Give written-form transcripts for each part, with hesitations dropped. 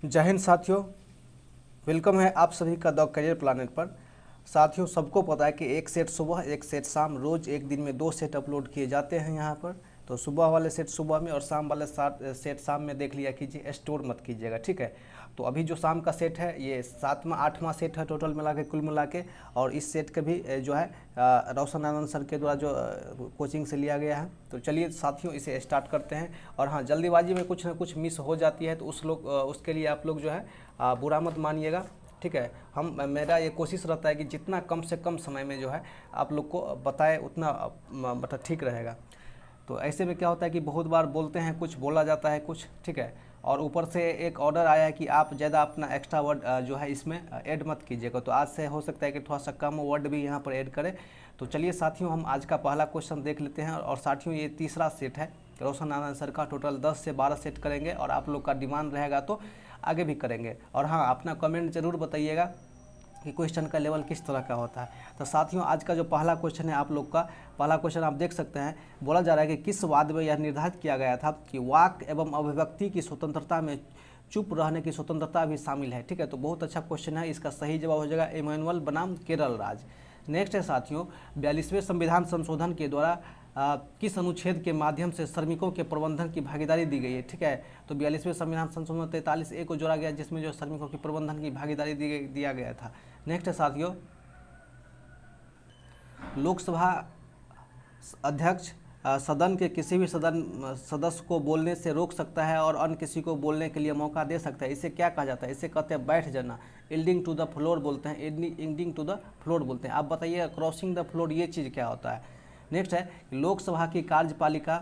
जय हिंद साथियों, वेलकम है आप सभी का द करियर प्लानेट पर। साथियों, सबको पता है कि एक सेट सुबह एक सेट शाम, रोज़ एक दिन में 2 सेट अपलोड किए जाते हैं यहाँ पर। तो सुबह वाले सेट सुबह में और शाम वाले सेट शाम में देख लिया कीजिए, स्टोर मत कीजिएगा, ठीक है। तो अभी जो शाम का सेट है ये 7वां 8वां सेट है टोटल मिला के, कुल मिला के। और इस सेट के भी जो है रोशन आनंद सर के द्वारा जो कोचिंग से लिया गया है। तो चलिए साथियों, इसे स्टार्ट करते हैं। और हाँ, जल्दीबाजी में कुछ ना कुछ मिस हो जाती है तो उसके लिए आप लोग जो है बुरा मत मानिएगा, ठीक है। मेरा ये कोशिश रहता है कि जितना कम से कम समय में जो है आप लोग को बताए उतना मतलब ठीक रहेगा। तो ऐसे में क्या होता है कि बहुत बार बोलते हैं कुछ, बोला जाता है कुछ, ठीक है। और ऊपर से एक ऑर्डर आया है कि आप ज़्यादा अपना एक्स्ट्रा वर्ड जो है इसमें ऐड मत कीजिएगा। तो आज से हो सकता है कि थोड़ा सा कम वर्ड भी यहाँ पर ऐड करें। तो चलिए साथियों, हम आज का पहला क्वेश्चन देख लेते हैं। और साथियों, ये तीसरा सेट है रोशन आनंद सर का। टोटल 10 से 12 सेट करेंगे और आप लोग का डिमांड रहेगा तो आगे भी करेंगे। और हाँ, अपना कमेंट जरूर बताइएगा कि क्वेश्चन का लेवल किस तरह का होता है। तो साथियों, आज का जो पहला क्वेश्चन है आप लोग का, पहला क्वेश्चन आप देख सकते हैं। बोला जा रहा है कि किस वाद में यह निर्धारित किया गया था कि वाक एवं अभिव्यक्ति की स्वतंत्रता में चुप रहने की स्वतंत्रता भी शामिल है, ठीक है। तो बहुत अच्छा क्वेश्चन है। इसका सही जवाब हो जाएगा इमैनुअल बनाम केरल राज। नेक्स्ट है साथियों, 42वें संविधान संशोधन के द्वारा किस अनुच्छेद के माध्यम से श्रमिकों के प्रबंधन की भागीदारी दी गई है, ठीक है। तो 42वें संविधान संशोधन 43A को जोड़ा गया, जिसमें जो श्रमिकों की प्रबंधन की भागीदारी दिया गया था। नेक्स्ट है साथियों, लोकसभा अध्यक्ष सदन के किसी भी सदस्य को बोलने से रोक सकता है और अन्य किसी को बोलने के लिए मौका दे सकता है। इसे क्या कहा जाता है? इसे कहते हैं बैठ जाना, यील्डिंग टू द फ्लोर बोलते हैं, यील्डिंग टू द फ्लोर बोलते हैं। आप बताइए क्रॉसिंग द फ्लोर ये चीज़ क्या होता है। नेक्स्ट है, लोकसभा की कार्यपालिका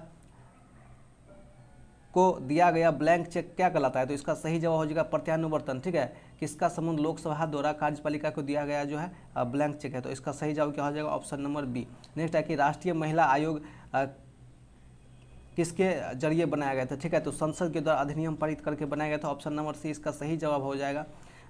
को दिया गया ब्लैंक चेक क्या कहलाता है? तो इसका सही जवाब हो जाएगा प्रत्यानुवर्तन, ठीक है। किसका संबंध लोकसभा द्वारा कार्यपालिका को दिया गया जो है ब्लैंक चेक है। तो इसका सही जवाब क्या हो जाएगा? Option number B. नेक्स्ट है कि राष्ट्रीय महिला आयोग किसके जरिए बनाया गया था, ठीक है। तो संसद के द्वारा अधिनियम पारित करके बनाया गया था। ऑप्शन नंबर सी इसका सही जवाब हो जाएगा।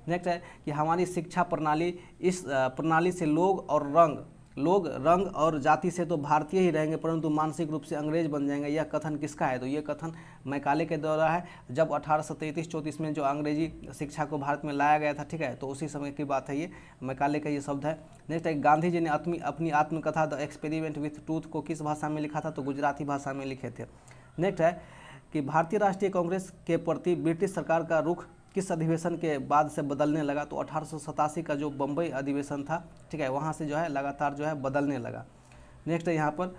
नेक्स्ट है कि हमारी शिक्षा प्रणाली, इस प्रणाली से लोग रंग और जाति से तो भारतीय ही रहेंगे परंतु मानसिक रूप से अंग्रेज बन जाएंगे। यह कथन किसका है? तो ये कथन मैकाले के द्वारा है, जब 1833-34 में जो अंग्रेजी शिक्षा को भारत में लाया गया था, ठीक है। तो उसी समय की बात है, ये मैकाले का ये शब्द है। नेक्स्ट है, गांधी जी ने अपनी आत्मकथा द एक्सपेरिमेंट विथ ट्रूथ को किस भाषा में लिखा था? तो गुजराती भाषा में लिखे थे। नेक्स्ट है कि भारतीय राष्ट्रीय कांग्रेस के प्रति ब्रिटिश सरकार का रुख किस अधिवेशन के बाद से बदलने लगा? तो 1887 का जो बम्बई अधिवेशन था, ठीक है, वहाँ से जो है लगातार जो है बदलने लगा। नेक्स्ट है यहाँ पर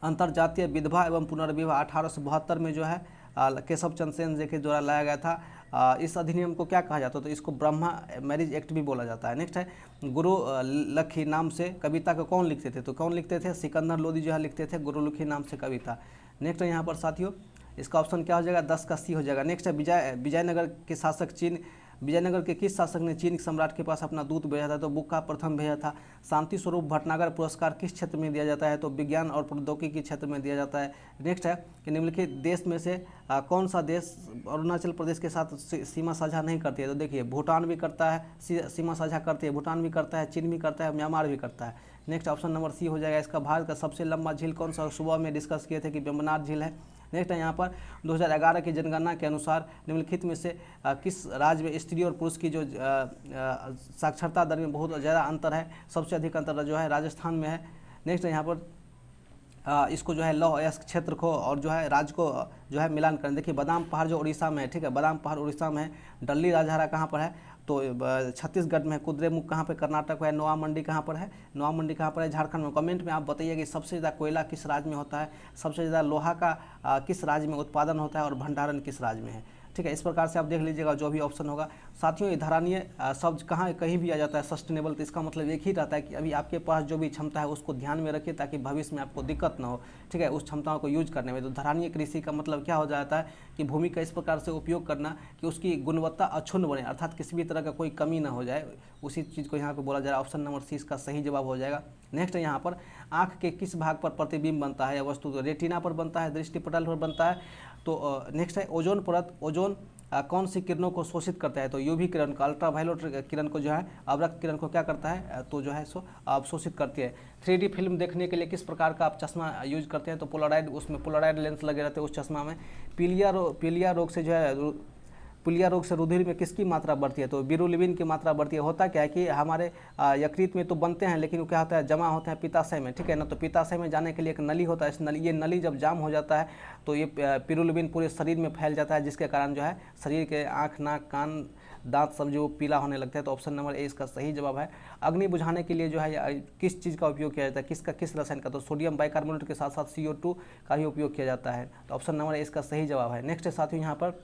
अंतर्जातीय विधवा एवं पुनर्विवाह 1872 में जो है केशव चंद्र सेन जी के द्वारा लाया गया था। इस अधिनियम को क्या कहा जाता है? तो इसको ब्रह्मा मैरिज एक्ट भी बोला जाता है। नेक्स्ट है, गुरु लखी नाम से कविता को कौन लिखते थे? तो कौन लिखते थे? सिकंदर लोदी जो है लिखते थे गुरुलखी नाम से कविता। नेक्स्ट है यहाँ पर साथियों, इसका ऑप्शन क्या हो जाएगा? 10 का सी हो जाएगा। नेक्स्ट है, विजयनगर के शासक विजयनगर के किस शासक ने चीन सम्राट के पास अपना दूत भेजा था? तो बुक्का प्रथम भेजा था। शांति स्वरूप भटनागर पुरस्कार किस क्षेत्र में दिया जाता है? तो विज्ञान और प्रौद्योगिकी के क्षेत्र में दिया जाता है। नेक्स्ट है कि निम्नलिखित देश में से कौन सा देश अरुणाचल प्रदेश के साथ सीमा साझा नहीं करती है? तो देखिए, भूटान भी करता है, सीमा साझा करती है, भूटान भी करता है, चीन भी करता है, म्यांमार भी करता है। नेक्स्ट ऑप्शन नंबर सी हो जाएगा इसका। भारत का सबसे लंबा झील कौन सा? सुबह में डिस्कस किए थे कि वेम्बनाड झील है। नेक्स्ट है यहाँ पर 2011 की जनगणना के अनुसार निम्नलिखित में से किस राज्य में स्त्री और पुरुष की जो साक्षरता दर में बहुत ज़्यादा अंतर है? सबसे अधिक अंतर जो है राजस्थान में है। नेक्स्ट है यहाँ पर इसको जो है लौह अयस्क क्षेत्र को और जो है राज्य को जो है मिलान करें। देखिए, बादाम पहाड़ जो उड़ीसा में है, ठीक है, बादाम पहाड़ उड़ीसा में है। डल्ली राजहरा कहाँ पर है? तो छत्तीसगढ़ में है। कुद्रेमुख कहाँ पे? कर्नाटक में है। नोआ मंडी कहाँ पर है? नोआ मंडी कहाँ पर है? झारखंड में। कमेंट में आप बताइए कि सबसे ज़्यादा कोयला किस राज्य में होता है, सबसे ज़्यादा लोहा का किस राज्य में उत्पादन होता है और भंडारण किस राज्य में है, ठीक है। इस प्रकार से आप देख लीजिएगा जो भी ऑप्शन होगा। साथियों, ये धारणीय शब्द कहीं भी आ जाता है सस्टेनेबल, तो इसका मतलब एक ही रहता है कि अभी आपके पास जो भी क्षमता है उसको ध्यान में रखिए ताकि भविष्य में आपको दिक्कत ना हो, ठीक है, उस क्षमताओं को यूज करने में। तो धारणीय कृषि का मतलब क्या हो जाता है कि भूमि का इस प्रकार से उपयोग करना कि उसकी गुणवत्ता अक्षुण्ण बने, अर्थात किसी भी तरह का कोई कमी ना हो जाए, उसी चीज़ को यहाँ पर बोला जा रहा है। ऑप्शन नंबर सी इसका सही जवाब हो जाएगा। नेक्स्ट है यहाँ पर, आँख के किस भाग पर प्रतिबिंब बनता है या वस्तु? तो रेटिना पर बनता है, दृष्टि पटल पर बनता है। तो नेक्स्ट है, ओजोन परत कौन सी किरणों को शोषित करता है? तो यूवी किरण को, अल्ट्रावायलेट किरण को जो है, अवरक्त किरण को क्या करता है? तो जो है सो अवशोषित करती है। 3D फिल्म देखने के लिए किस प्रकार का आप चश्मा यूज करते हैं? तो पोलराइड, उसमें पोलराइड लेंस लगे रहते हैं उस चश्मा में। पीलिया रोग से जो है, पीलिया रोग से रुधिर में किसकी मात्रा बढ़ती है? तो बिरुलिबिन की मात्रा बढ़ती है। होता क्या है कि हमारे यकृत में तो बनते हैं, लेकिन वो क्या होता है, जमा होते हैं पित्ताशय में, ठीक है ना। तो पित्ताशय में जाने के लिए एक नली होता है, इस नली, ये नली जब जाम हो जाता है तो ये बिरुलिबिन पूरे शरीर में फैल जाता है, जिसके कारण जो है शरीर के आँख, नाक, कान, दांत सब जो पीला होने लगता है। तो ऑप्शन नंबर ए इसका सही जवाब है। अग्नि बुझाने के लिए जो है किस चीज़ का उपयोग किया जाता है? किस रसायन का? तो सोडियम बाइकार्बोनेट के साथ साथ CO2 का ही उपयोग किया जाता है। तो ऑप्शन नंबर ए इसका सही जवाब है। नेक्स्ट है साथियों, यहाँ पर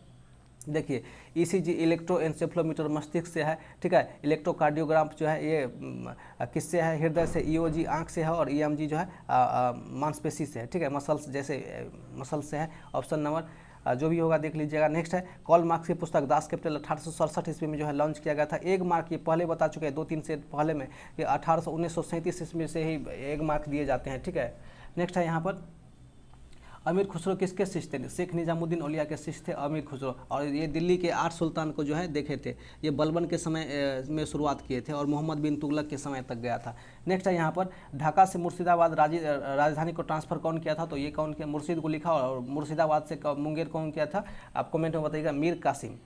देखिए, ECG इलेक्ट्रोएन्सेफलोमीटर मस्तिष्क से है, ठीक है। इलेक्ट्रोकार्डियोग्राम जो है ये किससे है? हृदय से। EOG आँख से है, और EMG जो है मांसपेशी से है, ठीक है, मसल्स जैसे मसल से है। ऑप्शन नंबर जो भी होगा देख लीजिएगा। नेक्स्ट है, कार्ल मार्क्स की पुस्तक दास कैपिटल 1867 ईस्वी में जो है लॉन्च किया गया था। एक मार्क, ये पहले बता चुके हैं 2-3 से पहले में, कि 1937 ईस्वी से ही एक मार्क दिए जाते हैं, ठीक है। नेक्स्ट है यहाँ पर, अमीर खुसरो किसके शिष्य थे? शेख निजामुद्दीन औलिया के शिष्य थे अमीर खुसरो, और ये दिल्ली के 8 सुल्तान को जो है देखे थे। ये बलबन के समय में शुरुआत किए थे और मोहम्मद बिन तुगलक के समय तक गया था। नेक्स्ट है यहाँ पर, ढाका से मुर्शिदाबाद राजधानी को ट्रांसफ़र कौन किया था? तो ये कौन किया? मुर्शिद को लिखा, और मुर्शिदाबाद से मुंगेर कौन किया था? आप कमेंट में बताइएगा, मीर कासिम।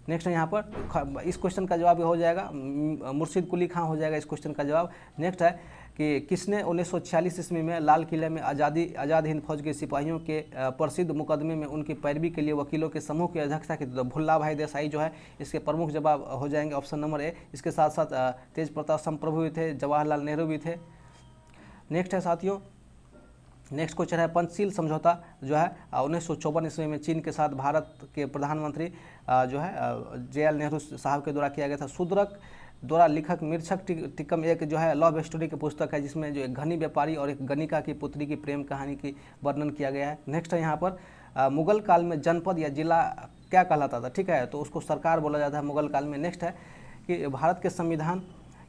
नेक्स्ट है यहाँ पर, इस क्वेश्चन का जवाब हो जाएगा मुर्शिद कुली खां हो जाएगा इस क्वेश्चन का जवाब। नेक्स्ट है कि किसने 1946 ईस्वी में लाल किले में आज़ाद हिंद फौज के सिपाहियों के प्रसिद्ध मुकदमे में उनकी पैरवी के लिए वकीलों के समूह की अध्यक्षता की? तो भुल्ला भाई देसाई जो है इसके प्रमुख जवाब हो जाएंगे, ऑप्शन नंबर ए। इसके साथ साथ तेज प्रताप संप्रभु भी थे, जवाहरलाल नेहरू भी थे। नेक्स्ट है साथियों, नेक्स्ट क्वेश्चन है, पंचशील समझौता जो है 1954 ईस्वी में चीन के साथ भारत के प्रधानमंत्री जो है JL नेहरू साहब के द्वारा किया गया था। शूद्रक द्वारा लिखक मिर्छक टिकम एक जो है लव स्टोरी की पुस्तक है, जिसमें जो एक घनी व्यापारी और एक गणिका की पुत्री की प्रेम कहानी की वर्णन किया गया है। नेक्स्ट है यहाँ पर, मुगल काल में जनपद या जिला क्या कहलाता था? ठीक है, तो उसको सरकार बोला जाता है मुगल काल में। नेक्स्ट है कि भारत के संविधान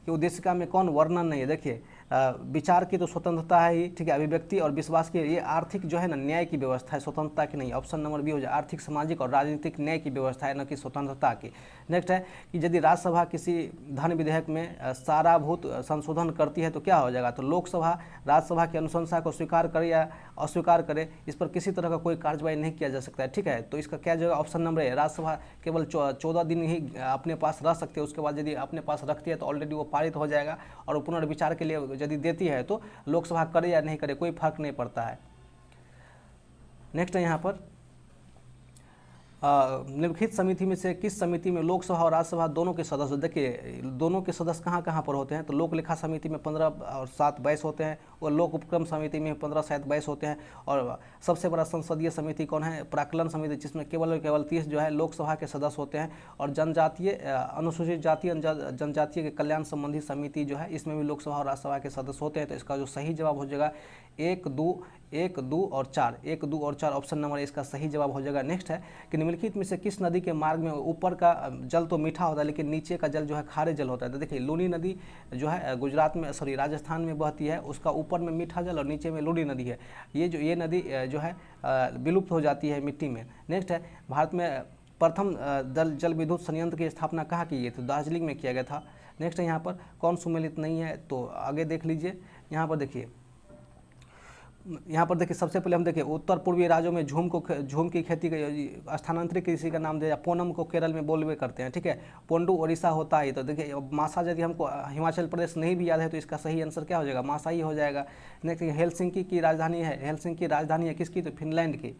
की उद्देशिका में कौन वर्णन नहीं है? देखिए, विचार की तो स्वतंत्रता है ही, ठीक है, अभिव्यक्ति और विश्वास की, ये आर्थिक जो है ना न्याय की व्यवस्था है, स्वतंत्रता की नहीं। ऑप्शन नंबर बी हो जाए, आर्थिक, सामाजिक और राजनीतिक न्याय की व्यवस्था है, न कि स्वतंत्रता की। नेक्स्ट है कि यदि राज्यसभा किसी धन विधेयक में साराभूत संशोधन करती है तो क्या हो जाएगा? तो लोकसभा राज्यसभा की अनुशंसा को स्वीकार करे या अस्वीकार करे, इस पर किसी तरह का कोई कार्रवाई नहीं किया जा सकता है, ठीक है। तो इसका क्या जो है ऑप्शन नंबर है, राज्यसभा केवल 14 दिन ही अपने पास रह सकते हैं, उसके बाद यदि अपने पास रखती है तो ऑलरेडी वो पारित हो जाएगा, और पुनर्विचार के लिए यदि देती है तो लोकसभा करे या नहीं करे कोई फर्क नहीं पड़ता है। नेक्स्ट है यहाँ पर, निम्नलिखित समिति में से किस समिति में लोकसभा और राज्यसभा दोनों के सदस्य? देखिए, दोनों के सदस्य कहाँ कहाँ पर होते हैं? तो लोक लेखा समिति में 15 और 7 22 होते हैं, और लोक उपक्रम समिति में 15 7 22 होते हैं, और सबसे बड़ा संसदीय समिति कौन है? प्राक्कलन समिति, जिसमें केवल 30 जो है लोकसभा के सदस्य होते हैं, और जनजातीय अनुसूचित जाति जनजातीय के कल्याण संबंधी समिति जो है इसमें भी लोकसभा और राज्यसभा के सदस्य होते हैं। तो इसका जो सही जवाब हो जाएगा 1, 2 और 4, 1, 2 और 4, ऑप्शन नंबर इसका सही जवाब हो जाएगा। नेक्स्ट है कि निम्नलिखित में से किस नदी के मार्ग में ऊपर का जल तो मीठा होता है लेकिन नीचे का जल जो है खारे जल होता है? तो देखिए, लूनी नदी जो है गुजरात में, राजस्थान में बहती है, उसका ऊपर में मीठा जल और नीचे में लूनी नदी है। ये नदी जो है विलुप्त हो जाती है मिट्टी में। नेक्स्ट है, भारत में प्रथम जल विद्युत संयंत्र की स्थापना कहाँ की गई? तो दार्जिलिंग में किया गया था। नेक्स्ट है यहाँ पर, कौन सुमेलित नहीं है? तो आगे देख लीजिए, यहाँ पर देखिए, सबसे पहले हम देखिए उत्तर पूर्वी राज्यों में झूम की खेती स्थानांतरित कृषि का नाम दिया। पोनम को केरल में बोलवे करते हैं, ठीक है। पोंडू ओडिशा होता है। तो देखिए, मासा यदि हमको हिमाचल प्रदेश नहीं भी याद है तो इसका सही आंसर क्या हो जाएगा? मासा ही हो जाएगा। नेक्स्ट, हेलसिंकी की राजधानी है किसकी? तो फिनलैंड की।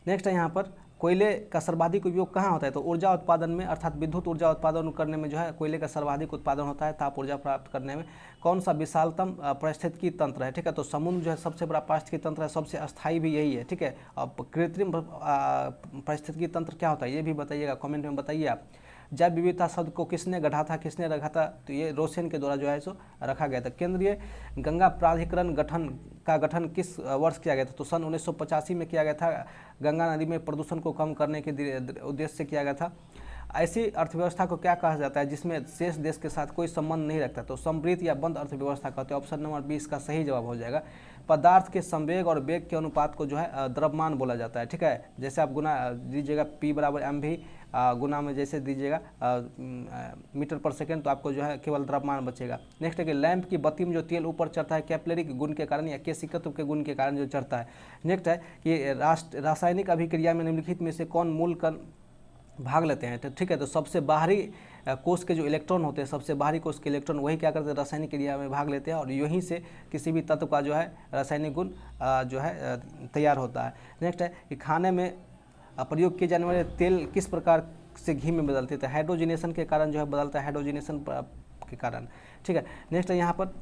नेक्स्ट है यहाँ पर, कोयले का सर्वाधिक उपयोग कहाँ होता है? तो ऊर्जा उत्पादन में, अर्थात विद्युत ऊर्जा उत्पादन करने में जो है कोयले का सर्वाधिक उत्पादन होता है, ताप ऊर्जा प्राप्त करने में। कौन सा विशालतम पारिस्थितिकी तंत्र है? ठीक है, तो समुद्र जो है सबसे बड़ा पारिस्थितिकी तंत्र है, सबसे अस्थायी भी यही है, ठीक है। अब कृत्रिम पारिस्थितिकी तंत्र क्या होता है ये भी बताइएगा, कमेंट में बताइए आप। जैव विविधता शब्द को किसने गढ़ा था, किसने रखा था? तो ये रोसेन के द्वारा जो है सो रखा गया था। केंद्रीय गंगा प्राधिकरण का गठन किस वर्ष किया गया था? तो सन 1985 में किया गया था। गंगा नदी में प्रदूषण को कम करने के उद्देश्य से किया गया था। ऐसी अर्थव्यवस्था को क्या कहा जाता है जिसमें शेष देश के साथ कोई संबंध नहीं रखता? तो समृद्ध या बंद अर्थव्यवस्था कहते हैं। ऑप्शन नंबर 20 का सही जवाब हो जाएगा। पदार्थ के संवेग और वेग के अनुपात को जो है द्रव्यमान बोला जाता है। ठीक है, जैसे आप गुना दीजिएगा P बराबर mv गुना में जैसे दीजिएगा मीटर पर सेकेंड, तो आपको जो है केवल द्रव्यमान बचेगा। नेक्स्ट है कि लैंप की बत्ती में जो तेल ऊपर चढ़ता है कैपिलरी के गुण के कारण या केशिकत्व के गुण के कारण जो चढ़ता है। नेक्स्ट है कि रासायनिक अभिक्रिया में निम्नलिखित में से कौन मूल कण भाग लेते हैं। तो ठीक है, तो सबसे बाहरी कोष के जो इलेक्ट्रॉन होते हैं, सबसे बाहरी कोष के इलेक्ट्रॉन वही क्या करते हैं, रासायनिक क्रिया में भाग लेते हैं और यहीं से किसी भी तत्व का जो है रासायनिक गुण जो है तैयार होता है। नेक्स्ट है कि खाने में प्रयोग किए जाने वाले तेल किस प्रकार से घी में बदलते थे। हाइड्रोजिनेशन के कारण जो है बदलता है, हाइड्रोजिनेशन के कारण। ठीक है, नेक्स्ट है यहाँ पर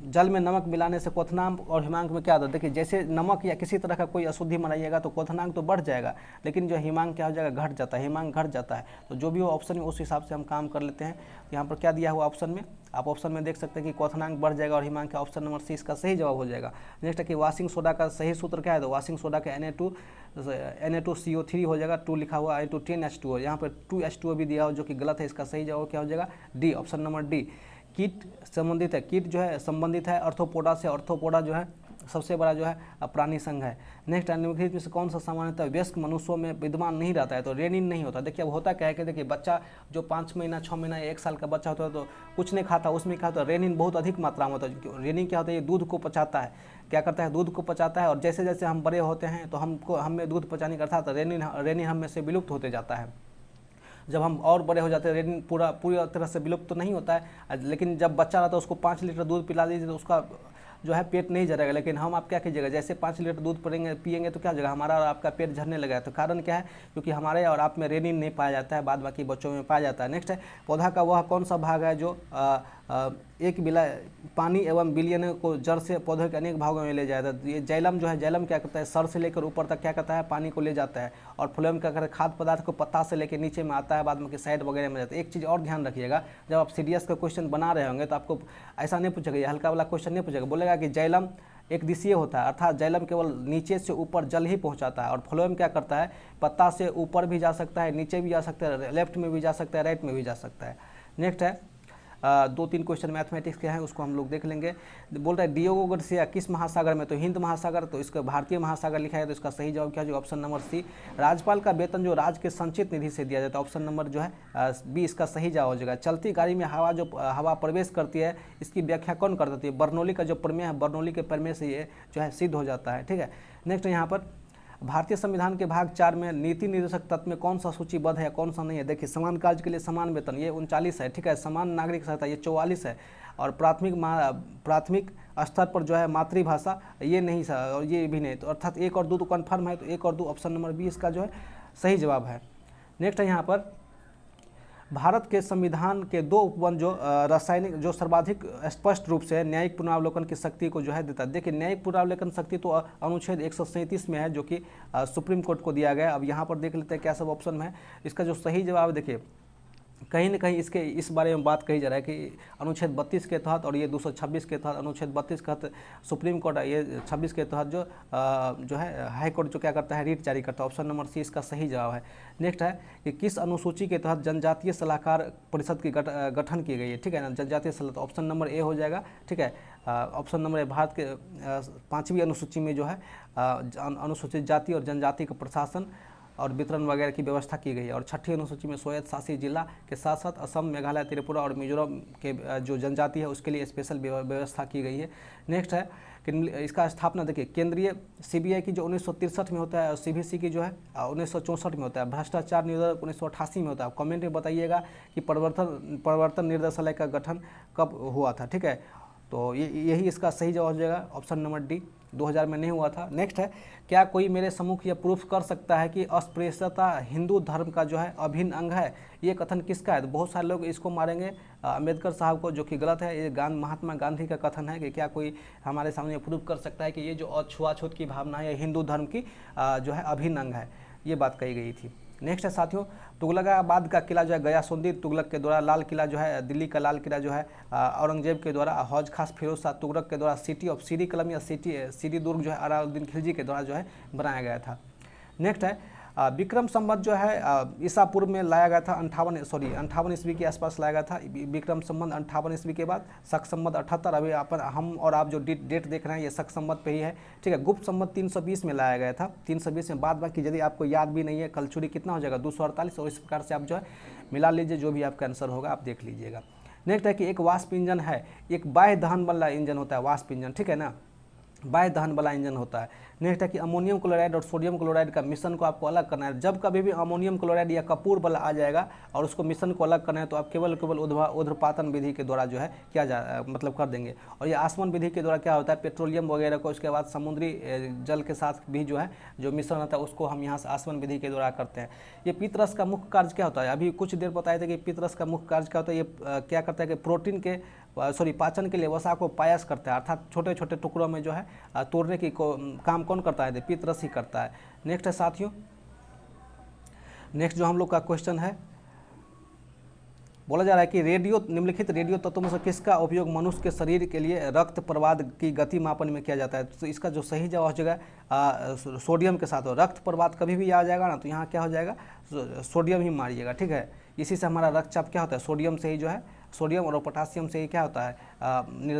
जल में नमक मिलाने से क्वथनांक और हिमांक में क्या होता है। देखिए, जैसे नमक या किसी तरह का कोई अशुद्धि बनाइएगा तो क्वथनांक तो बढ़ जाएगा, लेकिन जो हिमांक क्या हो जाएगा, घट जाता है, हिमांक घट जाता है। तो जो भी हो ऑप्शन में उस हिसाब से हम काम कर लेते हैं। यहाँ पर क्या दिया हुआ ऑप्शन में, आप ऑप्शन में देख सकते हैं कि क्वथनांक बढ़ जाएगा और हिमांक का ऑप्शन नंबर सी इसका सही जवाब हो जाएगा। नेक्स्ट है कि वाशिंग सोडा का सही सूत्र क्या है, तो वाशिंग सोडा का Na2CO3 हो जाएगा, 2 लिखा हुआ है, 10H2O, यहाँ पर 2H2O भी दिया हो जो कि गलत है। इसका सही जवाब क्या हो जाएगा, डी, ऑप्शन नंबर डी। कीट संबंधित है, कीट जो है संबंधित है आर्थ्रोपोडा से। आर्थ्रोपोडा जो है सबसे बड़ा जो है प्राणी संघ है। नेक्स्ट निम्नलिखित में से कौन सा सामान्यतः वयस्क मनुष्यों में विद्यमान नहीं रहता है, तो रेनिन नहीं होता। देखिए, अब होता क्या है कि देखिए बच्चा जो 5 महीना 6 महीना 1 साल का बच्चा होता है तो कुछ नहीं खाता, उसमें क्या होता है, रेनिन बहुत अधिक मात्रा में होता है। रेनिन क्या होता है, ये दूध को पचाता है, क्या करता है, दूध को पचाता है, और जैसे जैसे हम बड़े होते हैं तो हमें दूध पचाने का अर्थात रेनिन हम में से विलुप्त होते जाता है। जब हम और बड़े हो जाते हैं रेनिन पूरी तरह से विलुप्त तो नहीं होता है, लेकिन जब बच्चा रहता है उसको 5 लीटर दूध पिला दीजिए तो उसका जो है पेट नहीं झरेगा। लेकिन हम आप क्या कीजिएगा, जैसे 5 लीटर दूध पिएंगे तो क्या हो जाएगा, हमारा और आपका पेट झरने लगेगा। तो कारण क्या है, क्योंकि हमारे और आप में रेनिन नहीं पाया जाता है, बाद बाकी बच्चों में पाया जाता है। नेक्स्ट है पौधा का वह कौन सा भाग है जो एक पानी एवं विलयन को जड़ से पौधे के अनेक भागों में ले जाता है। ये जैलम जो है, जैलम क्या करता है, सर से लेकर ऊपर तक क्या करता है, पानी को ले जाता है। और फ्लोएम क्या करता है, खाद्य पदार्थ को पत्ता से लेकर नीचे में आता है, बाद में साइड वगैरह में जाता है। एक चीज़ और ध्यान रखिएगा, जब आप सीडीएस का क्वेश्चन बना रहे होंगे तो आपको ऐसा नहीं पूछेगा, ये हल्का वाला क्वेश्चन नहीं पूछेगा, बोलेगा कि जैलम एक दिशीय होता है, अर्थात जैलम केवल नीचे से ऊपर जल ही पहुंचाता है। और फ्लोएम क्या करता है, पत्ता से ऊपर भी जा सकता है, नीचे भी जा सकता है, लेफ्ट में भी जा सकता है, राइट में भी जा सकता है। नेक्स्ट है 2-3 क्वेश्चन मैथमेटिक्स के हैं, उसको हम लोग देख लेंगे। बोल रहा है डियोगो गार्सिया किस महासागर में, तो हिंद महासागर, तो इसका भारतीय महासागर लिखा है, तो इसका सही जवाब क्या है, ऑप्शन नंबर सी। राज्यपाल का वेतन जो राज्य के संचित निधि से दिया जाता है, ऑप्शन नंबर जो है बी इसका सही जवाब हो जाएगा। चलती गाड़ी में हवा प्रवेश करती है, इसकी व्याख्या कौन कर देती है, बर्नौली का जो प्रमेय है, बर्नौली के प्रमेय से ये जो है सिद्ध हो जाता है। ठीक है, नेक्स्ट यहाँ पर भारतीय संविधान के भाग 4 में नीति निर्देशक तत्व में कौन सा सूचीबद्ध है, कौन सा नहीं है। देखिए, समान कार्य के लिए समान वेतन, ये 39 है। ठीक है, समान नागरिक सहायता, ये 44 है। और प्राथमिक स्तर पर जो है मातृभाषा, ये नहीं और ये भी नहीं, तो अर्थात 1 और 2 तो कन्फर्म है, तो 1 और 2 ऑप्शन नंबर बी इसका जो है सही जवाब है। नेक्स्ट है यहाँ पर भारत के संविधान के 2 उपबंध जो रासायनिक जो सर्वाधिक स्पष्ट रूप से न्यायिक पुनरावलोकन की शक्ति को जो है देता है। देखिए, न्यायिक पुनरावलोकन शक्ति तो अनुच्छेद 137 में है, जो कि सुप्रीम कोर्ट को दिया गया है। अब यहाँ पर देख लेते हैं क्या सब ऑप्शन में है। इसका जो सही जवाब देखिए, कहीं न कहीं इस बारे में बात कही जा रहा है कि अनुच्छेद 32 के तहत और ये 226 के तहत, अनुच्छेद 32 के तहत सुप्रीम कोर्ट, ये 26 के तहत जो है हाई कोर्ट जो क्या करता है, रीट जारी करता है। ऑप्शन नंबर सी इसका सही जवाब है। नेक्स्ट है कि किस अनुसूची के तहत जनजातीय सलाहकार परिषद की गठन की गई है। ठीक है ना, जनजातीय सलाह, तो ऑप्शन नंबर ए हो जाएगा। ठीक है, ऑप्शन नंबर ए भारत के 5वीं अनुसूची में जो है अनुसूचित जाति और जनजाति का प्रशासन और वितरण वगैरह की व्यवस्था की गई है। और 6ठी अनुसूची में स्वायत्त शासी जिला के साथ साथ असम, मेघालय, त्रिपुरा और मिजोरम के जो जनजाति है उसके लिए स्पेशल व्यवस्था की गई है। नेक्स्ट है कि इसका स्थापना देखिए, केंद्रीय सीबीआई की जो 1963 में होता है और सीबीसी की जो है 1964 में होता है। भ्रष्टाचार निरोधक 1988 में होता है। कमेंट में बताइएगा कि प्रवर्तन निर्देशालय का गठन कब हुआ था। ठीक है, तो यही इसका सही जवाब हो जाएगा, ऑप्शन नंबर डी, 2000 में नहीं हुआ था। नेक्स्ट है, क्या कोई मेरे सम्मुख यह प्रूफ कर सकता है कि अस्पृश्यता हिंदू धर्म का जो है अभिन्न अंग है। ये कथन किसका है, तो बहुत सारे लोग इसको मारेंगे अम्बेडकर साहब को, जो कि गलत है। ये महात्मा गांधी का कथन है कि क्या कोई हमारे सामने प्रूफ कर सकता है कि ये जो अछूआछूत की भावना है हिंदू धर्म की जो है अभिन्न अंग है, ये बात कही गई थी। नेक्स्ट है साथियों, तुगलकाबाद का किला जो है गयासुद्दीन तुगलक के द्वारा, लाल किला जो है दिल्ली का लाल किला जो है औरंगजेब के द्वारा, हौज खास फिरोज शाह तुगलक के द्वारा, सिटी ऑफ सीरी कलम या सिटी दुर्ग जो है अलाउद्दीन खिलजी के द्वारा जो है बनाया गया था। नेक्स्ट है विक्रम संवत जो है ईसा पूर्व में लाया गया था 58 ईस्वी के आसपास लाया गया था। विक्रम संवत 58 ईस्वी के बाद शक संवत 78। अभी हम और आप जो डेट देख रहे हैं ये शक संवत पे ही है, ठीक है। गुप्त संवत 320 में लाया गया था, 320 में। बाद बाकी यदि आपको याद भी नहीं है कलचुरी कितना हो जाएगा 248, और इस प्रकार से आप जो है मिला लीजिए, जो भी आपका आंसर होगा आप देख लीजिएगा। नेक्स्ट है कि एक वाष्प इंजन है, एक बाह्य दहन वाला इंजन होता है वाष्प इंजन, ठीक है ना, बाह्य दहन वाला इंजन होता है। नेक्स्ट है कि अमोनियम क्लोराइड और सोडियम क्लोराइड का मिश्रण को आपको अलग करना है। जब कभी भी अमोनियम क्लोराइड या कपूर वाला आ जाएगा और उसको मिश्रण को अलग करना है तो आप केवल ऊर्ध्वपातन विधि के द्वारा जो है मतलब कर देंगे। और ये आसवन विधि के द्वारा क्या होता है, पेट्रोलियम वगैरह को उसके बाद समुद्री जल के साथ भी जो है जो मिश्रण होता है उसको हम यहाँ से आसवन विधि के द्वारा करते हैं। ये पितरस का मुख्य कार्य क्या होता है, अभी कुछ देर बताए थे कि पितरस का मुख्य कार्य क्या होता है। ये क्या करता है कि प्रोटीन के पाचन के लिए वसा को पायस करता है, अर्थात छोटे छोटे टुकड़ों में जो है तोड़ने की काम कौन करता है, पितरस ही करता है। नेक्स्ट है साथियों, नेक्स्ट जो हम लोग का क्वेश्चन है, बोला जा रहा है कि निम्नलिखित रेडियो तत्वों में से किसका उपयोग मनुष्य के शरीर के लिए रक्त प्रवाह की गति मापन में किया जाता है। तो इसका जो सही जवाब हो जाएगा सोडियम के साथ हो। रक्त प्रवाह कभी भी आ जाएगा ना तो यहाँ क्या हो जाएगा, सोडियम ही मारिएगा, ठीक है। इसी से हमारा रक्तचाप क्या होता है, सोडियम से ही जो है, सोडियम और पोटासियम से ही क्या होता है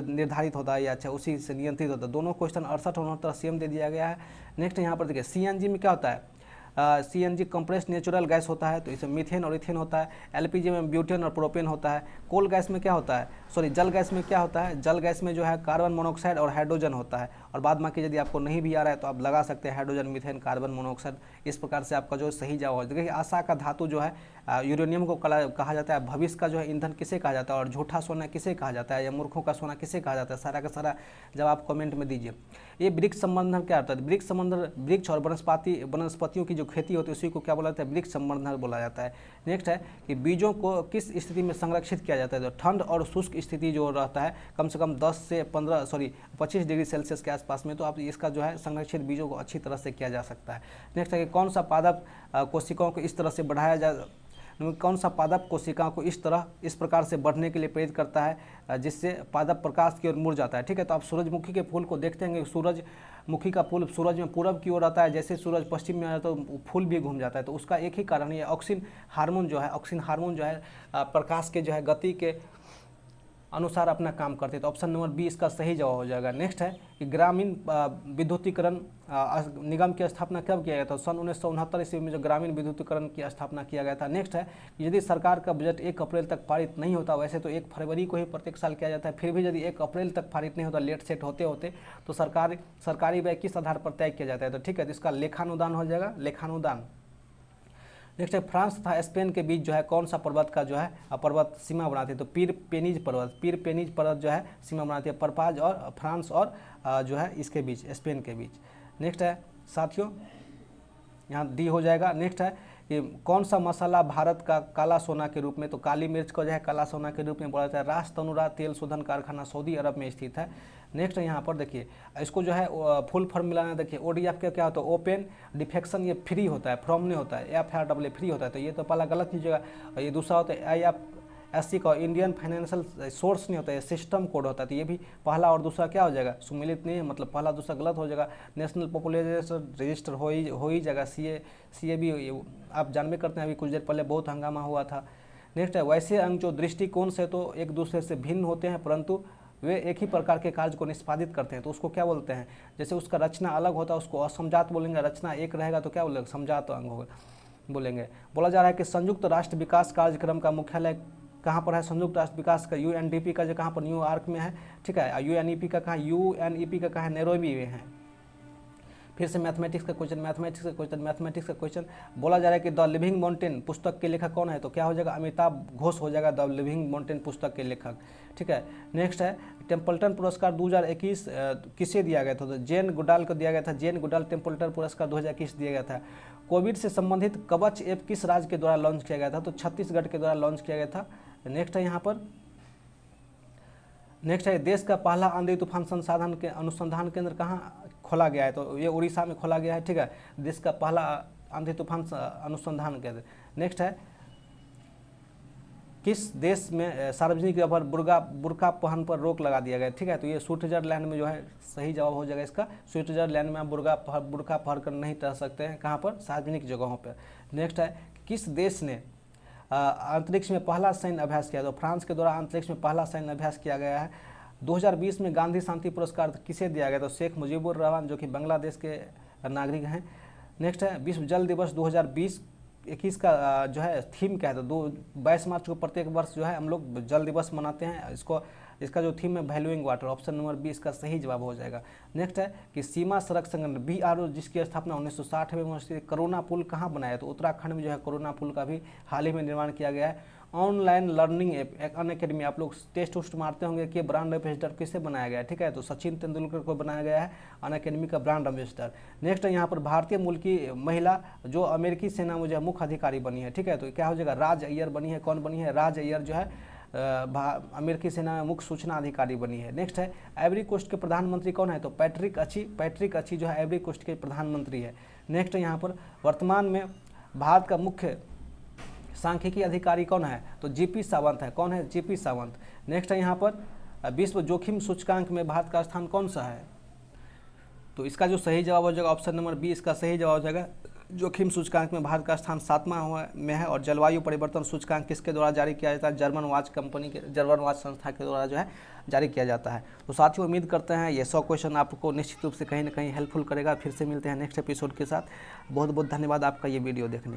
निर्धारित होता है, या अच्छा उसी से नियंत्रित होता है। दोनों क्वेश्चन 68 और 69 सेम दे दिया गया है। नेक्स्ट यहाँ पर देखिए सीएनजी में क्या होता है, सीएनजी कंप्रेस्ड नेचुरल गैस होता है, तो इसमें मीथेन और इथेन होता है। एलपीजी में ब्यूटेन और प्रोपेन होता है। कोल गैस में क्या होता है, जल गैस में क्या होता है, जल गैस में जो है कार्बन मोनोऑक्साइड और हाइड्रोजन होता है। और बाद बाकी यदि आपको नहीं भी आ रहा है तो आप लगा सकते हैं हाइड्रोजन, मीथेन, कार्बन मोनोऑक्साइड। इस प्रकार से आपका जो सही जवाब हो। देखिए आशा का धातु जो है यूरेनियम को कहा जाता है। भविष्य का जो है ईंधन किसे कहा जाता है, और झूठा सोना किसे कहा जाता है, या मूर्खों का सोना किसे कहा जाता है, सारा का सारा जब आप कमेंट में दीजिए। ये वृक्ष संवर्धन क्या होता है, वृक्ष संवर्धन वृक्ष और वनस्पतियों की जो खेती होती है उसी को क्या बोला जाता है, वृक्ष संवर्धन बोला जाता है। नेक्स्ट है कि बीजों को किस स्थिति में संरक्षित किया जाता है, तो ठंड और शुष्क स्थिति जो रहता है कम से कम 25 डिग्री सेल्सियस के आसपास में, तो आप इसका जो है संरक्षित बीजों को अच्छी तरह से किया जा सकता है। नेक्स्ट है कि कौन सा पादप कोशिकाओं को इस तरह से बढ़ाया जा कौन सा पादप कोशिकाओं को इस प्रकार से बढ़ने के लिए प्रेरित करता है जिससे पादप प्रकाश की ओर मुड़ जाता है, ठीक है। तो आप सूरजमुखी के फूल को देखते हैं, सूरजमुखी का फूल सूरज में पूरब की ओर आता है, जैसे सूरज पश्चिम में आता है तो फूल भी घूम जाता है। तो उसका एक ही कारण है, ऑक्सीन हार्मोन जो है प्रकाश के जो है गति के अनुसार अपना काम करते हैं। तो ऑप्शन नंबर बी इसका सही जवाब हो जाएगा। नेक्स्ट है कि ग्रामीण विद्युतीकरण निगम की स्थापना कब किया गया था, सन 1969 ईस्वी में जो ग्रामीण विद्युतीकरण की स्थापना किया गया था। नेक्स्ट है कि यदि सरकार का बजट 1 अप्रैल तक पारित नहीं होता, वैसे तो 1 फरवरी को ही प्रत्येक साल किया जाता है, फिर भी यदि 1 अप्रैल तक पारित नहीं होता, लेट सेट होते होते, तो सरकारी व्यय किस आधार पर तय किया जाता है, तो ठीक है, तो इसका लेखानुदान हो जाएगा, लेखानुदान। नेक्स्ट है फ्रांस तथा स्पेन के बीच जो है कौन सा पर्वत का जो है पर्वत सीमा बनाती है, तो पीरपेनिज पर्वत जो है सीमा बनाती है पर्पाज और फ्रांस और जो है इसके बीच, स्पेन के बीच। नेक्स्ट है साथियों, यहाँ डी हो जाएगा। नेक्स्ट है कि कौन सा मसाला भारत का काला सोना के रूप में, तो काली मिर्च को जो है काला सोना के रूप में बोला जाता है। रास तनुरा तेल शोधन कारखाना सऊदी अरब में स्थित है। नेक्स्ट यहाँ पर देखिए इसको जो है फुल फॉर्म मिलाना, देखिए ODF का क्या होता है, ओपन डिफेक्शन, ये फ्री होता है, फ्रॉम नहीं होता है, FRAA फ्री होता है, तो ये तो पहला गलत लीजिएगा। और ये दूसरा होता है IFSC का इंडियन फाइनेंशियल सोर्स नहीं होता है, सिस्टम कोड होता है, तो ये भी पहला और दूसरा क्या हो जाएगा, सुमिलित नहीं है, मतलब पहला दूसरा गलत हो जाएगा। नेशनल पॉपुलेशन रजिस्टर हो ही जाएगा। CA भी आप जानबे करते हैं, अभी कुछ देर पहले बहुत हंगामा हुआ था। नेक्स्ट है वैसे अंग जो दृष्टिकोण से तो एक दूसरे से भिन्न होते हैं परंतु वे एक ही प्रकार के कार्य को निष्पादित करते हैं, तो उसको क्या बोलते हैं, जैसे उसका रचना अलग होता है उसको असमजात बोलेंगे, रचना एक रहेगा तो क्या बोलेंगे, समजात अंग होगा बोलेंगे। बोला जा रहा है कि संयुक्त राष्ट्र विकास कार्यक्रम का मुख्यालय कहाँ पर है, संयुक्त राष्ट्र विकास का UNDP का जो कहाँ पर न्यूयॉर्क में है, ठीक है। UNEP का कहाँ है, नैरोबी में है। फिर से मैथमेटिक्स का क्वेश्चन बोला जा रहा है कि द लिविंग माउंटेन पुस्तक के लेखक कौन है, तो क्या हो जाएगा, अमिताभ घोष हो जाएगा द लिविंग माउंटेन पुस्तक के लेखक, ठीक है। नेक्स्ट है टेम्पल्टन पुरस्कार 2021 किसे दिया गया था, तो जेन गुडाल को दिया गया था, जेन गुडाल टेम्पल्टन पुरस्कार 2021 दिया गया था। कोविड से संबंधित कवच ऐप किस राज्य के द्वारा लॉन्च किया गया था, तो छत्तीसगढ़ के द्वारा लॉन्च किया गया था। नेक्स्ट है यहाँ पर, नेक्स्ट है देश का पहला आंधी तूफान संसाधन के अनुसंधान केंद्र कहाँ खोला गया है, तो ये उड़ीसा में खोला गया है, ठीक है। देश का पहला आंधी तूफान अनुसंधान केंद्र। नेक्स्ट है किस देश में सार्वजनिक जगह पर बुर्का पहन पर रोक लगा दिया गया। ठीक है, तो ये स्विट्जरलैंड में जो है सही जवाब हो जाएगा इसका। स्विट्जरलैंड में आप बुर्का पहन कर नहीं रह सकते हैं, कहाँ पर, सार्वजनिक जगहों पर। नेक्स्ट है, किस देश ने अंतरिक्ष में पहला सैन्य अभ्यास किया। तो फ्रांस के द्वारा अंतरिक्ष में पहला सैन्य अभ्यास किया गया है। 2020 में गांधी शांति पुरस्कार किसे दिया गया। तो शेख मुजीबुर रहमान जो कि बांग्लादेश के नागरिक हैं। नेक्स्ट है, विश्व जल दिवस 2021 का जो है थीम क्या है। तो 22 मार्च को प्रत्येक वर्ष जो है हम लोग जल दिवस मनाते हैं। इसका जो थीम है valuing water. Option number B इसका सही जवाब हो जाएगा। नेक्स्ट है कि सीमा सड़क संगठन BRO जिसकी स्थापना 1960 में हुई। कोरोना पुल कहाँ बनाया। तो उत्तराखंड में जो है कोरोना पुल का भी हाल ही में निर्माण किया गया है। ऑनलाइन लर्निंग ऐप अनअकैडमी, आप लोग टेस्ट उस्ट मारते होंगे कि ब्रांड एम्बेसडर किसे बनाया गया है। ठीक है, तो सचिन तेंदुलकर को बनाया गया है अनअकैडमी का ब्रांड एम्बेसडर। नेक्स्ट है यहाँ पर भारतीय मूल की महिला जो अमेरिकी सेना में जो है मुख्य अधिकारी बनी है। ठीक है, तो क्या हो जाएगा, राज अय्यर बनी है। कौन बनी है, राज अय्यर जो है अमेरिकी सेना में मुख्य सूचना अधिकारी बनी है। नेक्स्ट है, आइवरी कोस्ट के प्रधानमंत्री कौन है। तो पैट्रिक अच्छी जो है आइवरी कोस्ट के प्रधानमंत्री है। नेक्स्ट है यहाँ पर वर्तमान में भारत का मुख्य सांख्यिकी अधिकारी कौन है। तो GP सावंत है। कौन है, GP सावंत। नेक्स्ट है यहाँ पर विश्व जोखिम सूचकांक में भारत का स्थान कौन सा है। तो इसका जो सही जवाब हो जाएगा ऑप्शन नंबर बी इसका सही जवाब हो जाएगा। जोखिम सूचकांक में भारत का स्थान 7वां में है। और जलवायु परिवर्तन सूचकांक किसके द्वारा जारी किया जाता है। जर्मन वाच संस्था के द्वारा जो है जारी किया जाता है। तो साथियों उम्मीद करते हैं ये 100 क्वेश्चन आपको निश्चित रूप से कहीं ना कहीं हेल्पफुल करेगा। फिर से मिलते हैं नेक्स्ट एपिसोड के साथ। बहुत बहुत धन्यवाद आपका ये वीडियो देखने